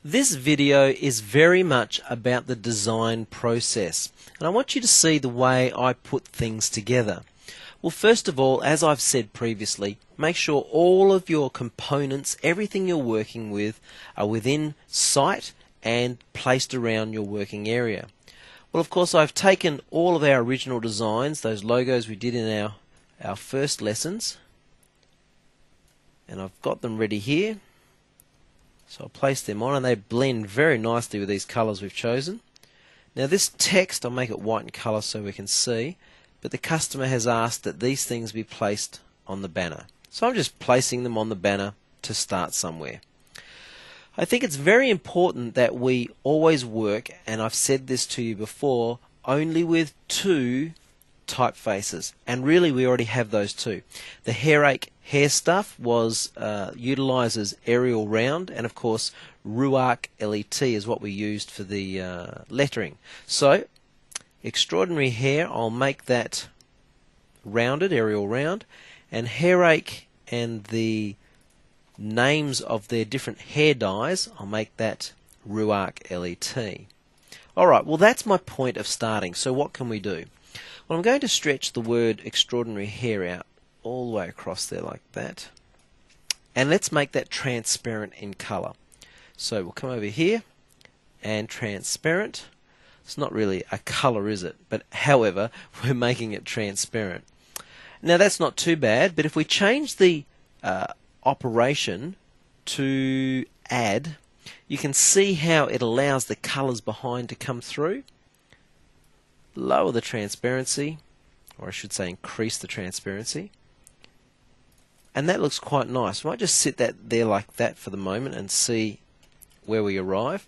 This video is very much about the design process, and I want you to see the way I put things together. Well, first of all, as I've said previously, make sure all of your components, everything you're working with, are within sight and placed around your working area. Well, of course, I've taken all of our original designs, those logos we did in our first lessons, and I've got them ready here. So I'll place them on and they blend very nicely with these colours we've chosen. Now this text, I'll make it white in colour so we can see, but the customer has asked that these things be placed on the banner. So I'm just placing them on the banner to start somewhere. I think it's very important that we always work, and I've said this to you before, only with two typefaces, and really we already have those two. The Hairache hair stuff utilizes Arial Round, and of course Ruark LET is what we used for the lettering. So Extraordinary Hair, I'll make that rounded, Arial Round, and Hairache and the names of their different hair dyes, I'll make that Ruark LET. Alright, well that's my point of starting. So what can we do? Well, I'm going to stretch the word Extraordinary Hair out all the way across there like that. And let's make that transparent in colour. So we'll come over here and transparent. It's not really a colour, is it? But however, we're making it transparent. Now that's not too bad, but if we change the operation to add, you can see how it allows the colours behind to come through. Lower the transparency, or I should say increase the transparency, and that looks quite nice. We might just sit that there like that for the moment and see where we arrive.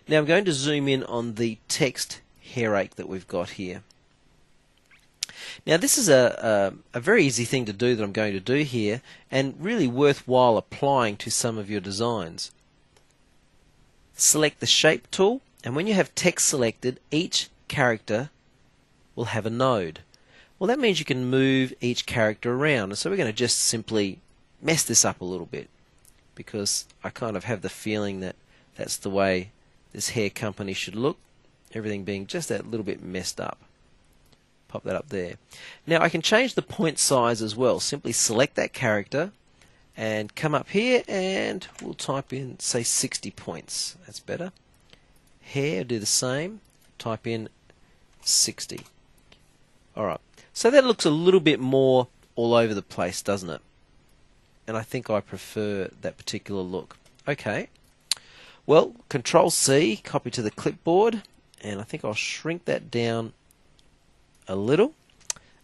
Now I'm going to zoom in on the text Hairache that we've got here. Now this is a very easy thing to do that I'm going to do here, and really worthwhile applying to some of your designs. Select the shape tool, and when you have text selected, each character will have a node. Well, that means you can move each character around, and so we're going to just simply mess this up a little bit, because I kind of have the feeling that that's the way this hair company should look, everything being just that little bit messed up. Pop that up there. Now I can change the point size as well. Simply select that character and come up here and we'll type in, say, 60 points. That's better. Hair, do the same. Type in 60. Alright, so that looks a little bit more all over the place, doesn't it? And I think I prefer that particular look. Okay, well, Control C, copy to the clipboard, and I think I'll shrink that down a little.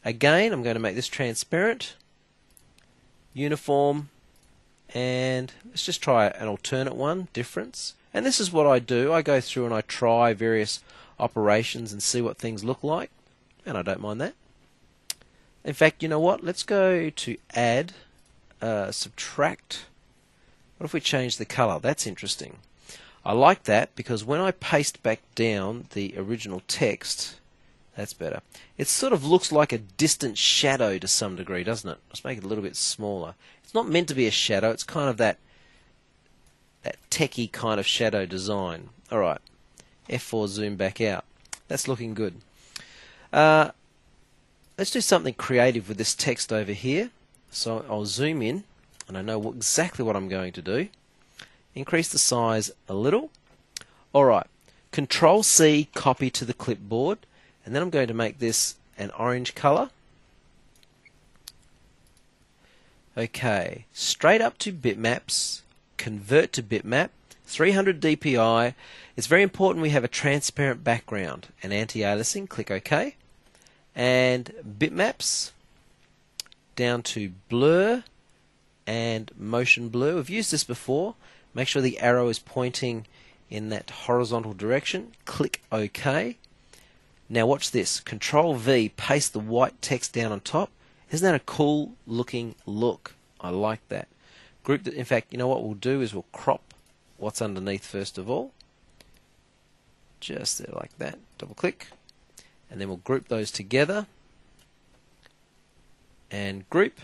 Again, I'm going to make this transparent, uniform, and let's just try an alternate one, difference. And this is what I do. I go through and I try various operations and see what things look like. And I don't mind that. In fact, you know what? Let's go to add, subtract. What if we change the color? That's interesting. I like that because when I paste back down the original text, that's better. It sort of looks like a distant shadow to some degree, doesn't it? Let's make it a little bit smaller. It's not meant to be a shadow. It's kind of that techie kind of shadow design. Alright, F4 zoom back out. That's looking good. Let's do something creative with this text over here. So I'll zoom in, and I know exactly what I'm going to do. Increase the size a little. Alright, Control C, copy to the clipboard, and then I'm going to make this an orange color. Okay, straight up to bitmaps, convert to bitmap, 300 dpi. It's very important we have a transparent background and anti-aliasing. Click OK. And bitmaps, down to blur and motion blur. We've used this before. Make sure the arrow is pointing in that horizontal direction. Click OK. Now watch this. Control V, paste the white text down on top. Isn't that a cool looking look? I like that. Group that. In fact, you know what we'll do is we'll crop what's underneath first of all. Just there like that. Double click. And then we'll group those together. And group.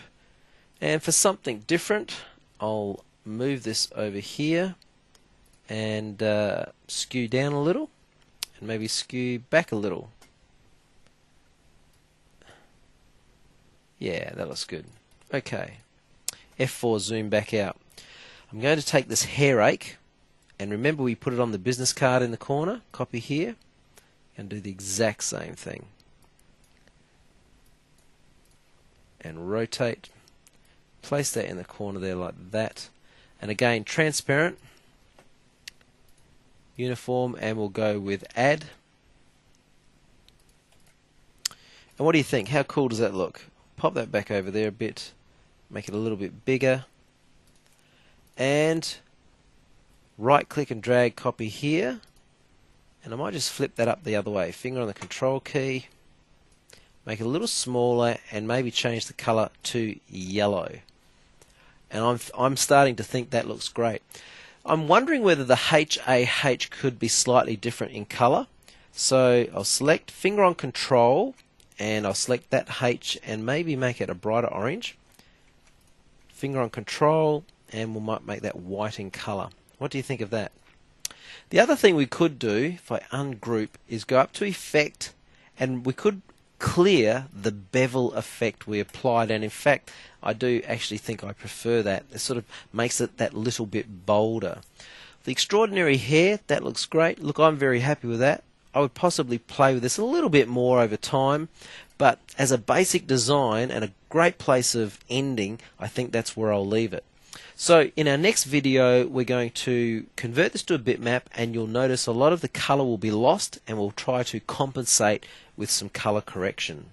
And for something different, I'll move this over here and skew down a little, and maybe skew back a little. Yeah, that looks good. Okay, F4, zoom back out. I'm going to take this hair rake, and remember we put it on the business card in the corner, copy here, and do the exact same thing. And rotate, place that in the corner there like that, and again transparent, uniform, and we'll go with add. And what do you think? How cool does that look? Pop that back over there a bit, make it a little bit bigger, and right click and drag, copy here, and I might just flip that up the other way, finger on the control key, make it a little smaller, and maybe change the color to yellow. And I'm starting to think that looks great. I'm wondering whether the HAH could be slightly different in color. So I'll select, finger on control, and I'll select that H and maybe make it a brighter orange. Finger on control, and we might make that white in color. What do you think of that? The other thing we could do, if I ungroup, is go up to Effect, and we could clear the bevel effect we applied, and in fact I do actually think I prefer that. It sort of makes it that little bit bolder. The extraordinary hair, that looks great. Look, I'm very happy with that. I would possibly play with this a little bit more over time, but as a basic design and a great place of ending, I think that's where I'll leave it. So in our next video we're going to convert this to a bitmap, and you'll notice a lot of the color will be lost, and we'll try to compensate with some color correction.